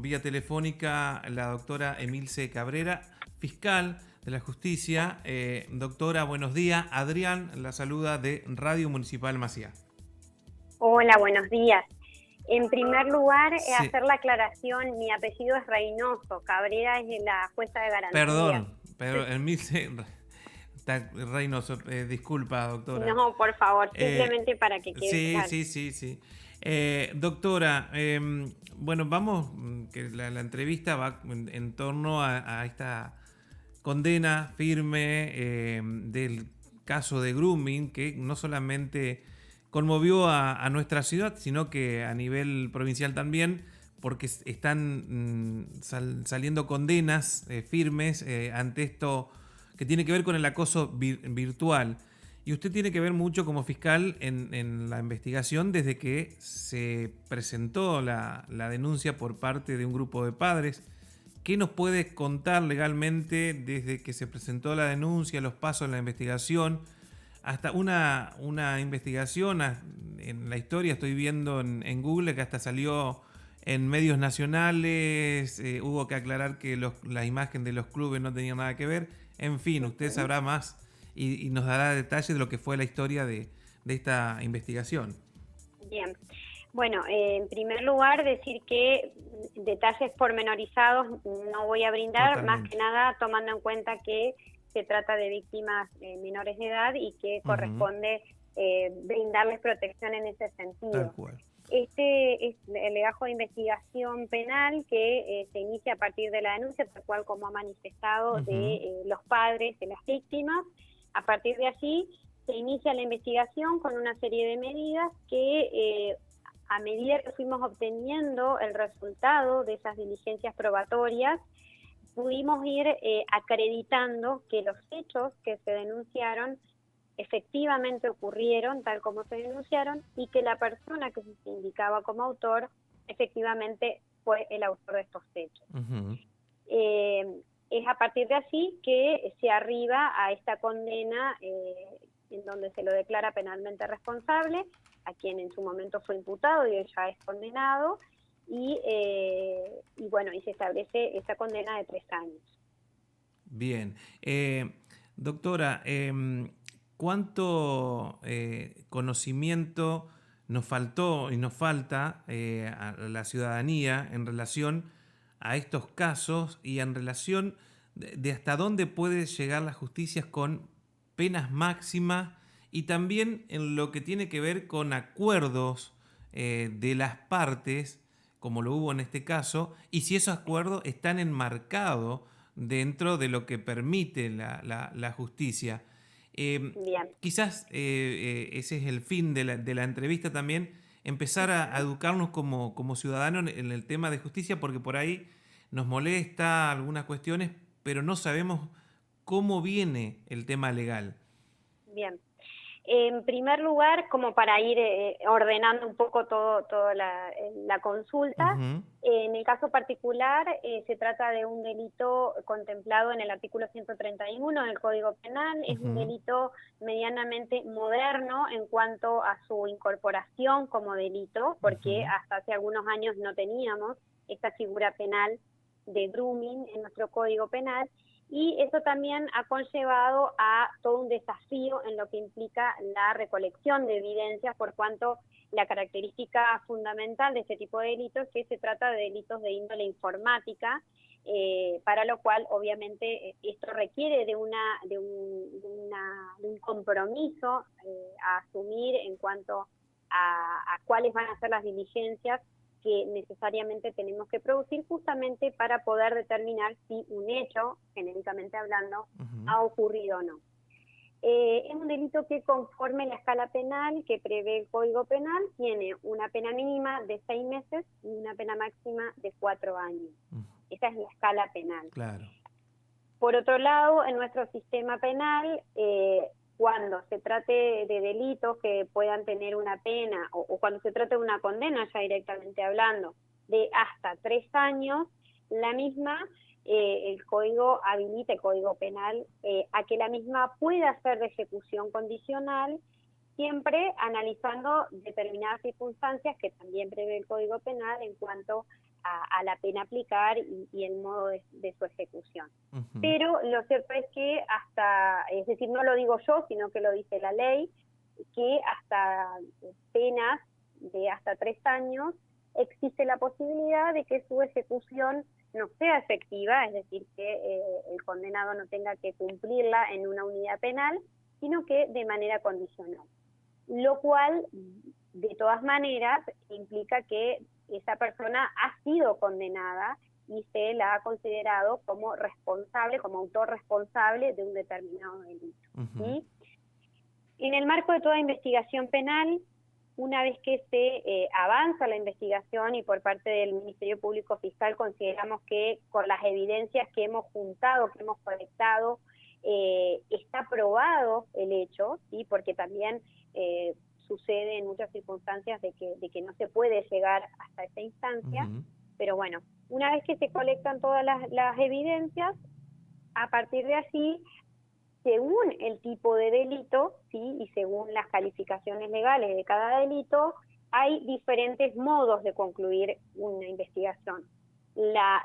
vía telefónica la doctora Emilce Cabrera, fiscal de la Justicia. Doctora, buenos días. Adrián la saluda de Radio Municipal Maciá. Hola, buenos días. En primer lugar, Sí. hacer la aclaración, mi apellido es Reynoso, Cabrera es la jueza de garantía. Perdón, pero Emilce Reynoso, disculpa, doctora. No, por favor, simplemente para que quede claro. Sí. Doctora, bueno, vamos, que la entrevista va en torno a esta condena firme del caso de grooming, que no solamente conmovió a nuestra ciudad, sino que a nivel provincial también, porque están saliendo condenas firmes ante esto que tiene que ver con el acoso virtual. Y usted tiene que ver mucho como fiscal en la investigación desde que se presentó la denuncia por parte de un grupo de padres. ¿Qué nos puede contar legalmente desde que se presentó la denuncia, los pasos en la investigación, hasta una investigación en la historia? Estoy viendo en Google que hasta salió en medios nacionales, hubo que aclarar que la imagen de los clubes no tenía nada que ver. En fin, usted sabrá más y nos dará detalles de lo que fue la historia de esta investigación. Bien. Bueno, en primer lugar, decir que detalles pormenorizados no voy a brindar, Totalmente. más que nada tomando en cuenta que se trata de víctimas menores de edad y que corresponde brindarles protección en ese sentido. Tal cual. Este es el legajo de investigación penal que se inicia a partir de la denuncia, tal cual como ha manifestado, de los padres de las víctimas. A partir de allí se inicia la investigación con una serie de medidas que a medida que fuimos obteniendo el resultado de esas diligencias probatorias, pudimos ir acreditando que los hechos que se denunciaron efectivamente ocurrieron tal como se denunciaron y que la persona que se indicaba como autor efectivamente fue el autor de estos hechos. Es a partir de allí que se arriba a esta condena en donde se lo declara penalmente responsable, a quien en su momento fue imputado y él ya es condenado, y bueno, y se establece esa condena de 3 años. Bien. Doctora, ¿cuánto conocimiento nos faltó y nos falta a la ciudadanía en relación a estos casos y en relación de hasta dónde puede llegar la justicia con penas máximas y también en lo que tiene que ver con acuerdos de las partes, como lo hubo en este caso, y si esos acuerdos están enmarcados dentro de lo que permite la justicia? Quizás ese es el fin de la entrevista también, empezar a educarnos como ciudadanos en el tema de justicia, porque por ahí nos molesta algunas cuestiones, pero no sabemos cómo viene el tema legal. Bien. En primer lugar, como para ir ordenando un poco toda la consulta, en el caso particular se trata de un delito contemplado en el artículo 131 del Código Penal. Es un delito medianamente moderno en cuanto a su incorporación como delito, porque hasta hace algunos años no teníamos esta figura penal de grooming en nuestro Código Penal. Y eso también ha conllevado a todo un desafío en lo que implica la recolección de evidencias, por cuanto la característica fundamental de este tipo de delitos es que se trata de delitos de índole informática, para lo cual obviamente esto requiere de un compromiso a asumir en cuanto a cuáles van a ser las diligencias que necesariamente tenemos que producir justamente para poder determinar si un hecho, genéricamente hablando, ha ocurrido o no. Es un delito que, conforme la escala penal que prevé el Código Penal, tiene una pena mínima de 6 meses y una pena máxima de 4 años. Esa es la escala penal. Claro. Por otro lado, en nuestro sistema penal, cuando se trate de delitos que puedan tener una pena, o cuando se trate de una condena, ya directamente hablando, de hasta 3 años, la misma, el Código habilita, el Código Penal, a que la misma pueda ser de ejecución condicional, siempre analizando determinadas circunstancias que también prevé el Código Penal en cuanto a la pena aplicar y el modo de su ejecución. Ujú. Pero lo cierto es que es decir, no lo digo yo, sino que lo dice la ley, que hasta penas de hasta 3 años existe la posibilidad de que su ejecución no sea efectiva, es decir, que el condenado no tenga que cumplirla en una unidad penal, sino que de manera condicional. Lo cual, de todas maneras, implica que esa persona ha sido condenada y se la ha considerado como responsable, como autor responsable de un determinado delito. Ujú. ¿Sí? En el marco de toda investigación penal, una vez que se avanza la investigación y por parte del Ministerio Público Fiscal consideramos que con las evidencias que hemos juntado, que hemos colectado, está probado el hecho, ¿sí? Porque también sucede en muchas circunstancias de que no se puede llegar hasta esa instancia, Ujú. pero bueno, una vez que se colectan todas las evidencias, a partir de allí, según el tipo de delito, ¿sí? Y según las calificaciones legales de cada delito, hay diferentes modos de concluir una investigación. La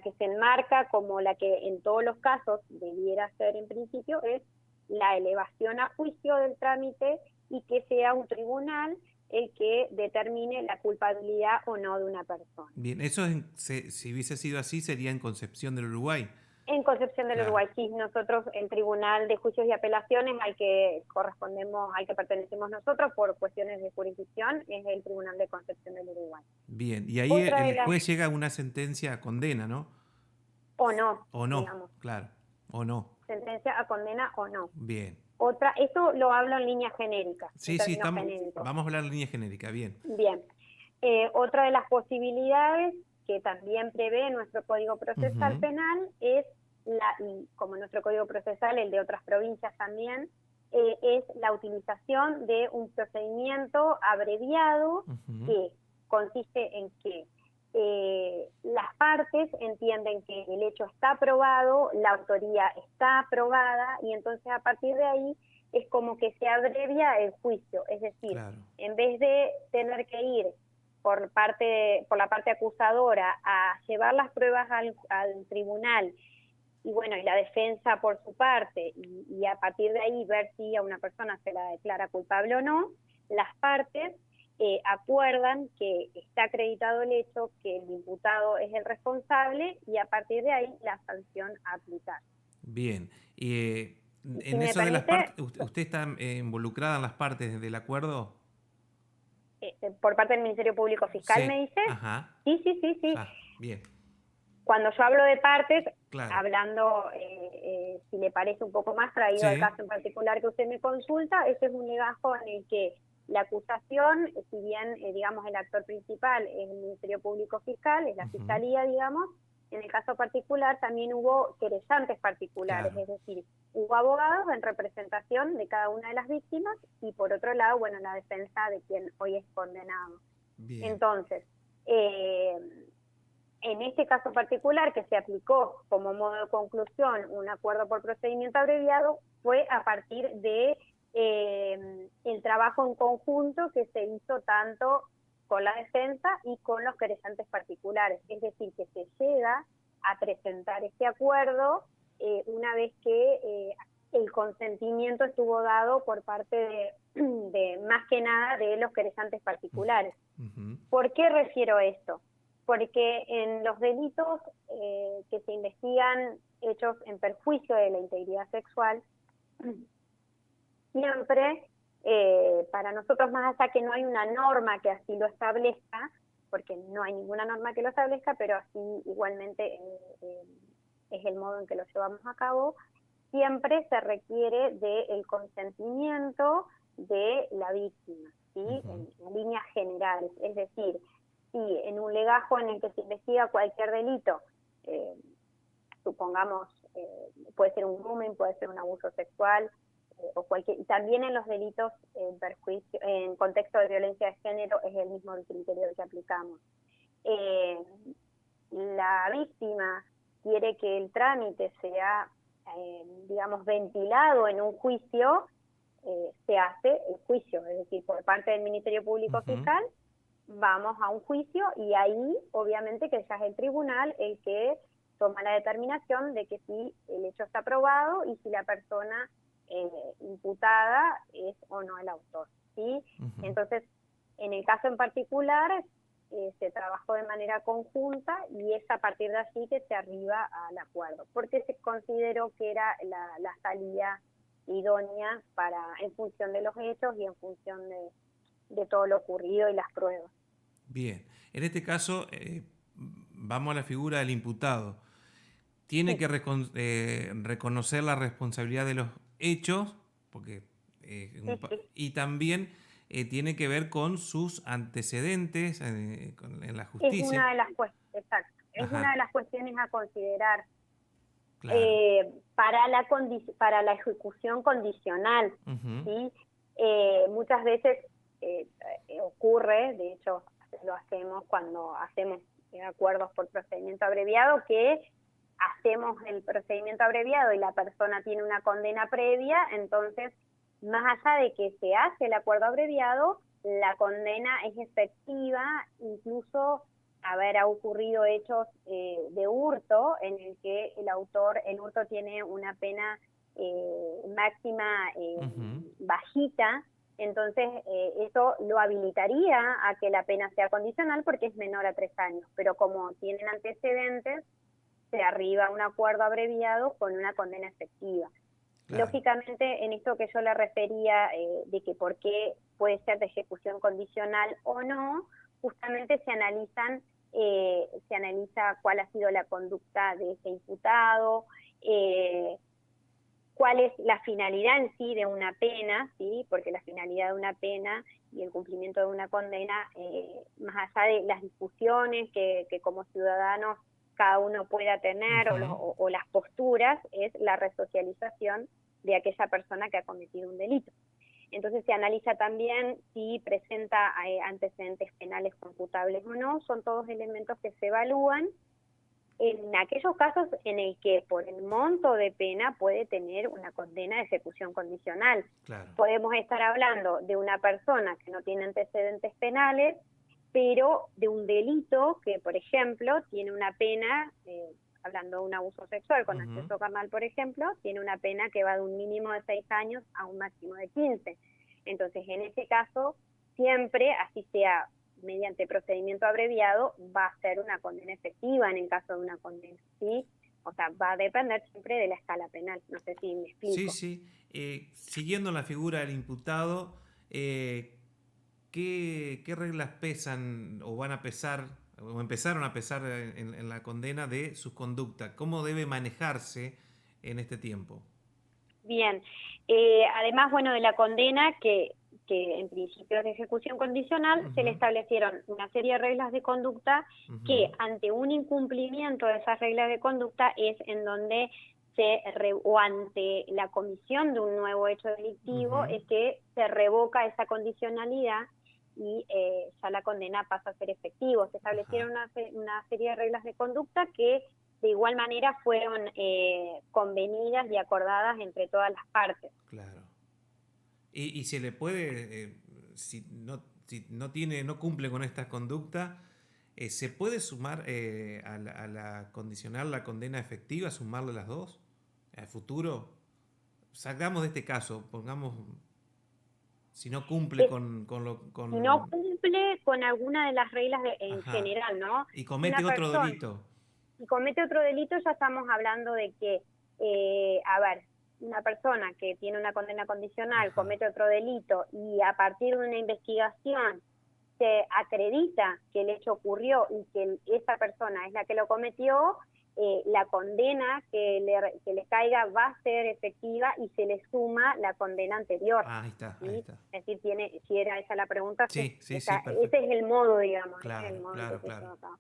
que se enmarca como la que en todos los casos debiera ser en principio es la elevación a juicio del trámite y que sea un tribunal el que determine la culpabilidad o no de una persona. Bien, eso si hubiese sido así sería en Concepción del Uruguay. En Concepción del Claro. Uruguay, sí, nosotros, el Tribunal de Juicios y Apelaciones al que pertenecemos nosotros por cuestiones de jurisdicción, es el Tribunal de Concepción del Uruguay. Bien, y ahí Otra de el las, juez llega a una sentencia a condena, ¿no? o no, O no, digamos, claro, o no. sentencia a condena o no. Bien. Eso lo hablo en líneas genéricas, en Sí, sí, términos genéricos. vamos a hablar en línea genérica, bien. Bien. Otra de las posibilidades que también prevé nuestro Código Procesal Ujú. Penal es, y como nuestro Código Procesal, el de otras provincias también, es la utilización de un procedimiento abreviado Ujú. que consiste en que las partes entienden que el hecho está probado, la autoría está aprobada y entonces a partir de ahí es como que se abrevia el juicio, es decir, Claro. en vez de tener que ir por la parte acusadora a llevar las pruebas al tribunal y bueno, y la defensa por su parte, y a partir de ahí ver si a una persona se la declara culpable o no, las partes acuerdan que está acreditado el hecho, que el imputado es el responsable y a partir de ahí la sanción a aplicar. Bien. Y Si en me eso de las permite, partes, ¿usted está involucrada en las partes del acuerdo? por parte del Ministerio Público Fiscal, Sí. ¿me dice? Ajá. Sí, sí, sí, sí. Ah, bien. Cuando yo hablo de partes, Claro. hablando, si le parece un poco más traído al Sí. caso en particular que usted me consulta, ese es un legajo en el que la acusación, si bien, digamos, el actor principal es el Ministerio Público Fiscal, es la Ujú. Fiscalía, digamos, en el caso particular también hubo querellantes particulares, Claro. es decir, hubo abogados en representación de cada una de las víctimas y por otro lado, bueno, la defensa de quien hoy es condenado. Bien. Entonces, en este caso particular, que se aplicó como modo de conclusión un acuerdo por procedimiento abreviado, fue a partir de el trabajo en conjunto que se hizo tanto con la defensa y con los querellantes particulares. Es decir, que se llega a presentar este acuerdo una vez que el consentimiento estuvo dado por parte de más que nada de los querellantes particulares. Ujú. ¿Por qué refiero esto? Porque en los delitos que se investigan hechos en perjuicio de la integridad sexual, siempre, para nosotros más allá que no hay una norma que así lo establezca, porque no hay ninguna norma que lo establezca, pero así igualmente es el modo en que lo llevamos a cabo, siempre se requiere del consentimiento de la víctima, ¿sí? Ujú. En líneas generales, es decir, si en un legajo en el que se investiga cualquier delito, eh, supongamos, puede ser un grooming, puede ser un abuso sexual, o cualquier, y también en los delitos en contexto de violencia de género es el mismo criterio que aplicamos. Eh, la víctima quiere que el trámite sea, digamos, ventilado en un juicio, se hace el juicio, es decir, por parte del Ministerio Público Ujú. Fiscal, vamos a un juicio y ahí obviamente que ya es el tribunal el que toma la determinación de que si el hecho está probado y si la persona imputada es o no el autor, ¿sí? Ujú. Entonces, en el caso en particular, se trabajó de manera conjunta y es a partir de allí que se arriba al acuerdo, porque se consideró que era la salida idónea en función de los hechos y en función de todo lo ocurrido y las pruebas. Bien, en este caso vamos a la figura del imputado. Tiene Sí, que reconocer la responsabilidad de los hechos, porque, sí, sí. y también tiene que ver con sus antecedentes en la Es justicia. una de las cuestiones, exacto, es una de Ajá, las cuestiones a considerar claro. para la ejecución condicional, Ujú, ¿sí? Muchas veces ocurre, de hecho lo hacemos cuando hacemos acuerdos por procedimiento abreviado, que hacemos el procedimiento abreviado y la persona tiene una condena previa, entonces, más allá de que se hace el acuerdo abreviado, la condena es efectiva, incluso haber ocurrido hechos de hurto en el que el hurto tiene una pena máxima ujú, bajita, entonces eso lo habilitaría a que la pena sea condicional porque es menor a 3 años, pero como tienen antecedentes, se arriba a un acuerdo abreviado con una condena efectiva. claro. Lógicamente, en esto que yo le refería, de que por qué puede ser de ejecución condicional o no, justamente se analiza cuál ha sido la conducta de ese imputado, eh, cuál es la finalidad en sí de una pena, ¿sí? Porque la finalidad de una pena y el cumplimiento de una condena, más allá de las discusiones que como ciudadanos cada uno pueda tener Ujú, o las posturas, es la resocialización de aquella persona que ha cometido un delito. Entonces se analiza también si presenta antecedentes penales computables o no, son todos elementos que se evalúan en aquellos casos en el que por el monto de pena puede tener una condena de ejecución condicional. claro. Podemos estar hablando de una persona que no tiene antecedentes penales, pero de un delito que, por ejemplo, tiene una pena, hablando de un abuso sexual con Ujú, acceso carnal, por ejemplo, tiene una pena que va de un mínimo de 6 años a un máximo de 15. Entonces, en ese caso, siempre, así sea mediante procedimiento abreviado, va a ser una condena efectiva en el caso de una condena, ¿sí? O sea, va a depender siempre de la escala penal. No sé si me sí, explico. sí. Siguiendo la figura del imputado, ¿qué reglas pesan o van a pesar o empezaron a pesar en la condena de su conducta? ¿Cómo debe manejarse en este tiempo? Bien, además, bueno, de la condena que en principio es de ejecución condicional, se le Ujú, establecieron una serie de reglas de conducta ujú, que ante un incumplimiento de esas reglas de conducta es en donde o ante la comisión de un nuevo hecho delictivo ujú. es que se revoca esa condicionalidad y ya la condena pasa a ser efectivo. Se establecieron Ajá, una serie de reglas de conducta que de igual manera fueron convenidas y acordadas entre todas las partes. claro. Y se le puede, si no tiene, no cumple con esta conducta, ¿se puede sumar a la condicional la condena efectiva, sumarle las dos? ¿A futuro? Sacamos de este caso, pongamos, si no cumple Es, con lo, si no con, cumple con alguna de las reglas en ajá, general, ¿no? y Si una comete otro persona delito, si comete otro delito, ya estamos hablando de que, a ver, una persona que tiene una condena condicional ajá, comete otro delito y a partir de una investigación se acredita que el hecho ocurrió y que esa persona es la que lo cometió, la condena que le caiga va a ser efectiva y se le suma la condena anterior. ah, ahí está, ahí ¿Sí? está. Es decir, si era esa la pregunta, sí, Sí, sí, sí, ese perfecto. es el modo, digamos, ese es el Claro, modo en que claro, se claro. lleva a cabo.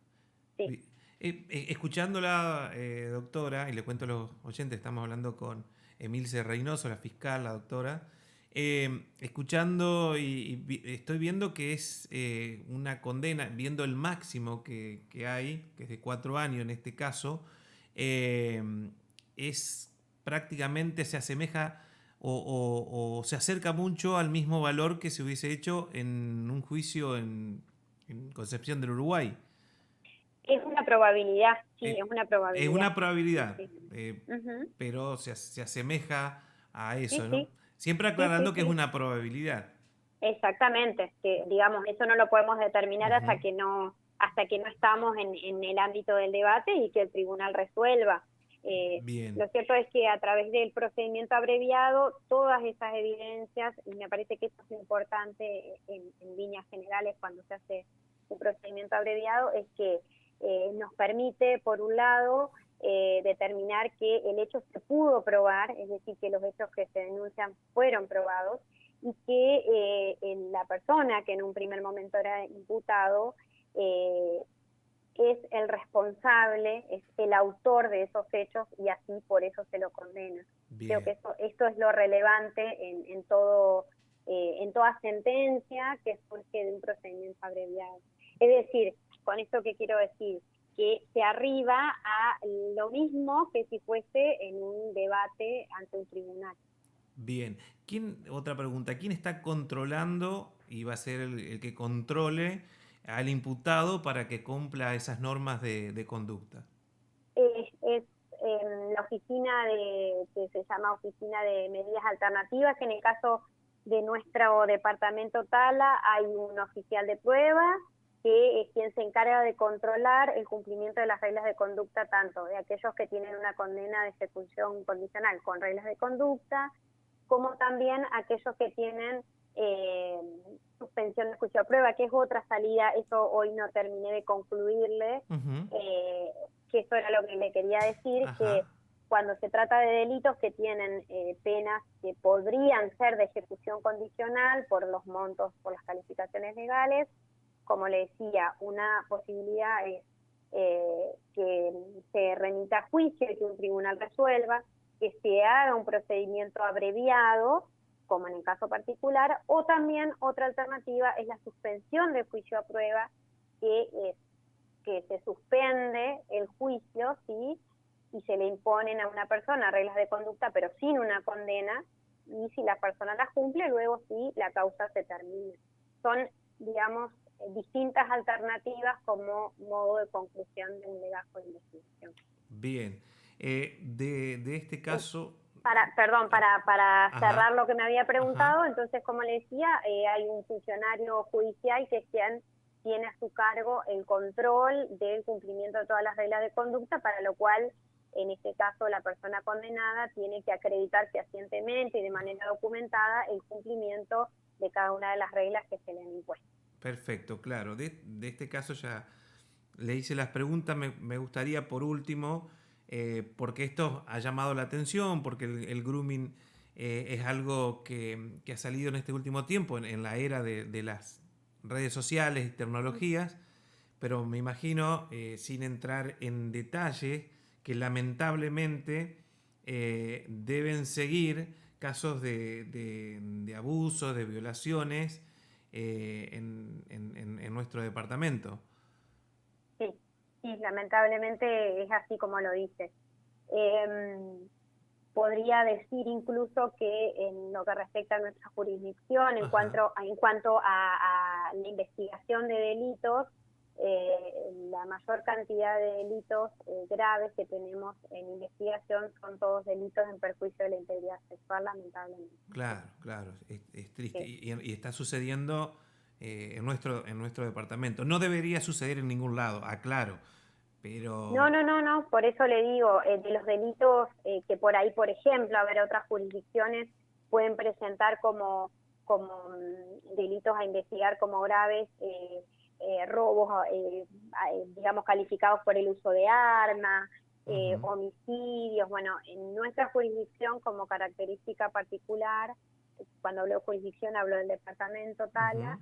Sí, Escuchándola, doctora, y le cuento a los oyentes, estamos hablando con Emilce Reynoso, la fiscal, la doctora. Escuchando estoy viendo que es una condena, viendo el máximo que hay, que es de 4 años en este caso, eh, es prácticamente se asemeja o se acerca mucho al mismo valor que se hubiese hecho en un juicio en Concepción del Uruguay. Es una probabilidad, sí, es una Es probabilidad. una probabilidad, Sí, uh-huh. pero se asemeja a Sí, eso, ¿no? sí, Siempre sí, aclarando sí, que es sí. una probabilidad. Exactamente, que digamos, eso no lo podemos determinar Ujú. hasta que no estamos en el ámbito del debate y que el tribunal resuelva. Bien, Lo cierto es que a través del procedimiento abreviado, todas esas evidencias, y me parece que eso es importante en líneas generales cuando se hace un procedimiento abreviado, es que nos permite, por un lado, determinar que el hecho se pudo probar, es decir, que los hechos que se denuncian fueron probados, y que la persona que en un primer momento era imputado eh, es el responsable, es el autor de esos hechos y así por eso se lo condena. Creo bien. que esto es lo relevante en toda sentencia que surge de un procedimiento abreviado. Es decir, con esto que quiero decir, que se arriba a lo mismo que si fuese en un debate ante un tribunal. Bien. Otra pregunta, ¿quién está controlando y va a ser el que controle al imputado para que cumpla esas normas de conducta? Es en la que se llama Oficina de Medidas Alternativas, que en el caso de nuestro departamento Tala hay un oficial de prueba que es quien se encarga de controlar el cumplimiento de las reglas de conducta tanto de aquellos que tienen una condena de ejecución condicional con reglas de conducta, como también aquellos que tienen eh, suspensión de juicio a prueba, que es otra salida, eso hoy no terminé de concluirle, Ujú. que eso era lo que le quería decir, que Ajá. cuando se trata de delitos que tienen penas que podrían ser de ejecución condicional por los montos, por las calificaciones legales, como le decía, una posibilidad es que se remita a juicio y que un tribunal resuelva, que se haga un procedimiento abreviado, como en el caso particular, o también otra alternativa es la suspensión del juicio a prueba, que es que se suspende el juicio, ¿sí? Y se le imponen a una persona reglas de conducta, pero sin una condena, y si la persona las cumple, luego sí la causa se termina. Son, digamos, distintas alternativas como modo de conclusión de un legajo de investigación. Bien. De este caso, Perdón, para ajá, cerrar lo que me había ajá, preguntado, entonces, como le decía, hay un funcionario judicial que es quien tiene a su cargo el control del cumplimiento de todas las reglas de conducta, para lo cual, en este caso, la persona condenada tiene que acreditar fehacientemente y de manera documentada el cumplimiento de cada una de las reglas que se le han impuesto. perfecto, claro. De este caso ya le hice las preguntas. Me gustaría por último, porque esto ha llamado la atención, porque el grooming es algo que ha salido en este último tiempo, en la era de las redes sociales y tecnologías, pero me imagino, sin entrar en detalle, que lamentablemente deben seguir casos de abusos, de violaciones en nuestro departamento. Sí, sí, lamentablemente es así como lo dice. Eh, Podría decir incluso que en lo que respecta a nuestra jurisdicción, Ajá. en cuanto a la investigación de delitos, la mayor cantidad de delitos graves que tenemos en investigación son todos delitos en perjuicio de la integridad sexual, lamentablemente. Claro, claro, es triste. Sí. Y está sucediendo en nuestro departamento. No debería suceder en ningún lado, aclaro, No, pero... no, no, no, por eso le digo, de los delitos que por ahí, por ejemplo, a ver, otras jurisdicciones pueden presentar como delitos a investigar como graves, robos, digamos, calificados por el uso de armas, Ujú, homicidios. Bueno, en nuestra jurisdicción, como característica particular, cuando hablo de jurisdicción hablo del departamento ujú. Tala,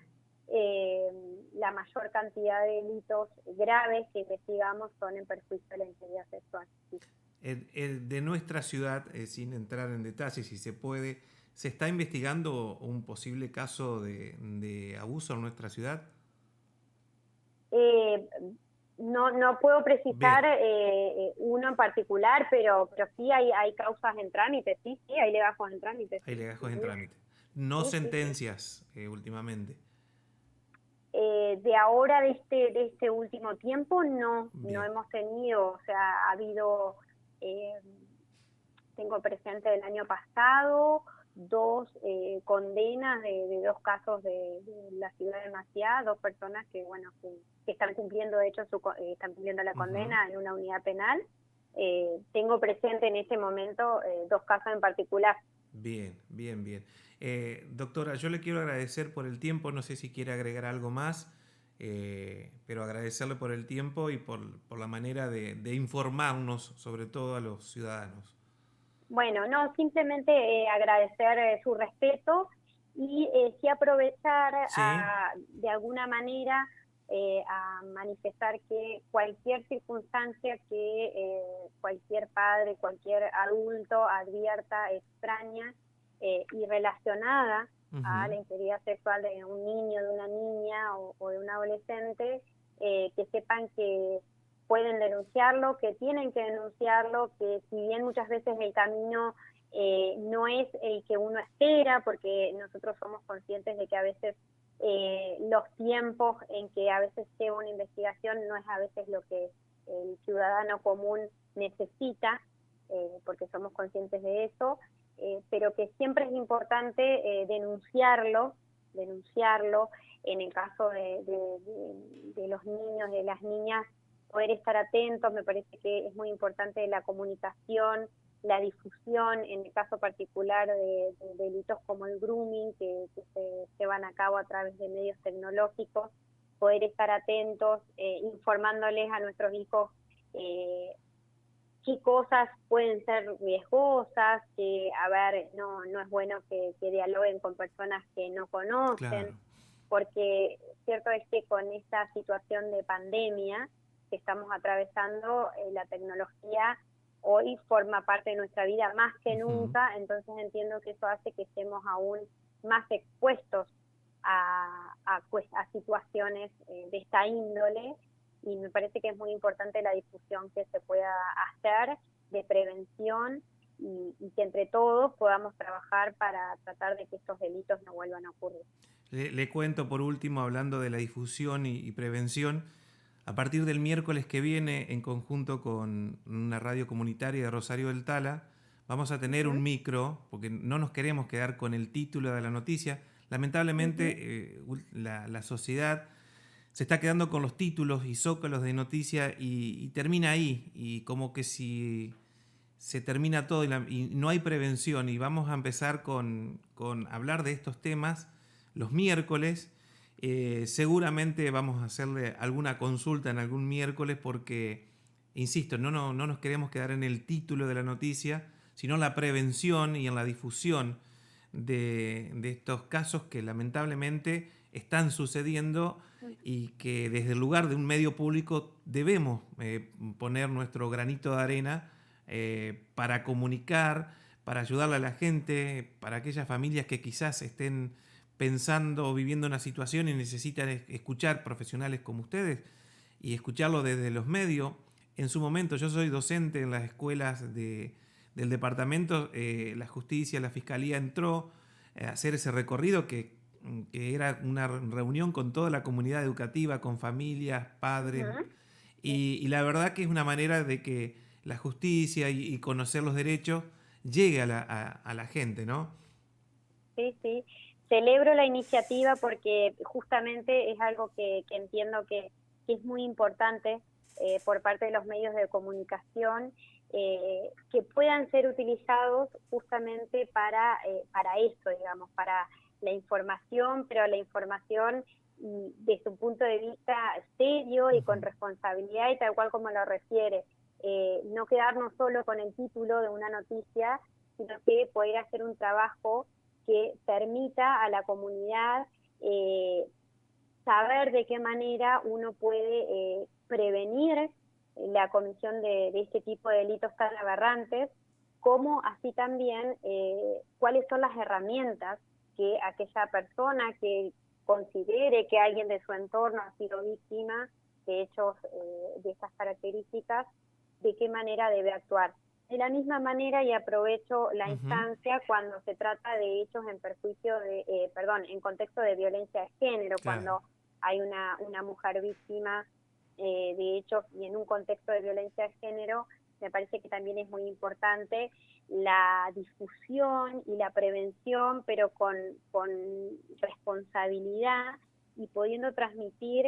eh, la mayor cantidad de delitos graves que investigamos son en perjuicio de la integridad sexual. Sí. De nuestra ciudad, sin entrar en detalles, si se puede, ¿se está investigando un posible caso de abuso en nuestra ciudad? Eh, no puedo precisar Bien, uno en particular, pero sí hay causas en trámite, sí, sí, hay legajos en trámite, hay sí, legajos sin en duda. trámite. No Sí, sí, sí. sentencias últimamente. De ahora, de este último tiempo, no Bien. hemos tenido, o sea, ha habido, eh, tengo presente del año pasado, dos condenas de dos casos de la ciudad de Maciá, dos personas que, bueno, que están cumpliendo, de hecho, están cumpliendo la Ujú. condena en una unidad penal. Tengo presente en este momento dos casos en particular. Bien, bien, bien. Doctora, yo le quiero agradecer por el tiempo, no sé si quiere agregar algo más, pero agradecerle por el tiempo y por la manera de informarnos, sobre todo a los ciudadanos. Bueno, no, simplemente agradecer su respeto y sí aprovechar Sí, de alguna manera a manifestar que cualquier circunstancia que cualquier padre, cualquier adulto advierta extraña y relacionada a ujú, la integridad sexual de un niño, de una niña o de un adolescente, que sepan que pueden denunciarlo, que tienen que denunciarlo, que si bien muchas veces el camino no es el que uno espera, porque nosotros somos conscientes de que a veces los tiempos en que a veces lleva una investigación no es a veces lo que el ciudadano común necesita, porque somos conscientes de eso, pero que siempre es importante denunciarlo en el caso de los niños, de las niñas, poder estar atentos. Me parece que es muy importante la comunicación, la difusión, en el caso particular de delitos como el grooming, que se llevan a cabo a través de medios tecnológicos, poder estar atentos, informándoles a nuestros hijos qué cosas pueden ser riesgosas, que, a ver, no es bueno que dialoguen con personas que no conocen, claro. porque cierto es que con esta situación de pandemia que estamos atravesando, la tecnología hoy forma parte de nuestra vida más que Ujú. nunca, entonces entiendo que eso hace que estemos aún más expuestos a situaciones de esta índole, y me parece que es muy importante la difusión que se pueda hacer de prevención y que entre todos podamos trabajar para tratar de que estos delitos no vuelvan a ocurrir. Le cuento por último, hablando de la difusión y prevención, a partir del miércoles que viene, en conjunto con una radio comunitaria de Rosario del Tala, vamos a tener un Ujú, micro, porque no nos queremos quedar con el título de la noticia. Lamentablemente, ujú, la sociedad se está quedando con los títulos y zócalos de noticia y termina ahí. Y como que si se termina todo y no hay prevención, y vamos a empezar con hablar de estos temas los miércoles. Seguramente vamos a hacerle alguna consulta en algún miércoles porque, insisto, no nos queremos quedar en el título de la noticia, sino en la prevención y en la difusión de estos casos que lamentablemente están sucediendo y que desde el lugar de un medio público debemos poner nuestro granito de arena para comunicar, para ayudarle a la gente, para aquellas familias que quizás estén pensando o viviendo una situación y necesitan escuchar profesionales como ustedes y escucharlo desde los medios. En su momento yo soy docente en las escuelas del departamento, la justicia, la fiscalía entró a hacer ese recorrido que era una reunión con toda la comunidad educativa, con familias, padres, ujú. y la verdad que es una manera de que la justicia y conocer los derechos llegue a la gente, ¿no? Sí, sí. Celebro la iniciativa porque justamente es algo que entiendo que es muy importante por parte de los medios de comunicación, que puedan ser utilizados justamente para esto, digamos, para la información, pero la información desde un punto de vista serio y con Ujú. responsabilidad y tal cual como lo refiere. No quedarnos solo con el título de una noticia, sino que poder hacer un trabajo que permita a la comunidad saber de qué manera uno puede prevenir la comisión de este tipo de delitos tan aberrantes, como así también cuáles son las herramientas que aquella persona que considere que alguien de su entorno ha sido víctima de hechos de estas características, de qué manera debe actuar. De la misma manera, y aprovecho la Ujú. instancia cuando se trata de hechos en perjuicio en contexto de violencia de género, Claro. cuando hay una mujer víctima de hechos y en un contexto de violencia de género, me parece que también es muy importante la difusión y la prevención, pero con responsabilidad y pudiendo transmitir,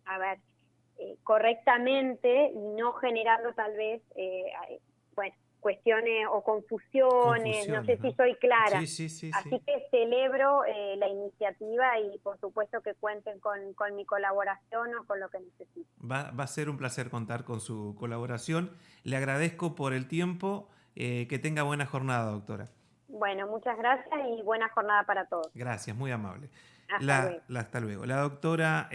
a ver, correctamente y no generando tal vez, bueno, cuestiones o confusiones, no sé si ¿no? soy clara. Sí, sí, sí, Así sí. que celebro la iniciativa y por supuesto que cuenten con mi colaboración o con lo que necesiten. Va a ser un placer contar con su colaboración. Le agradezco por el tiempo. Que tenga buena jornada, doctora. Bueno, muchas gracias y buena jornada para todos. Gracias, muy amable. Hasta luego. Hasta luego. La doctora...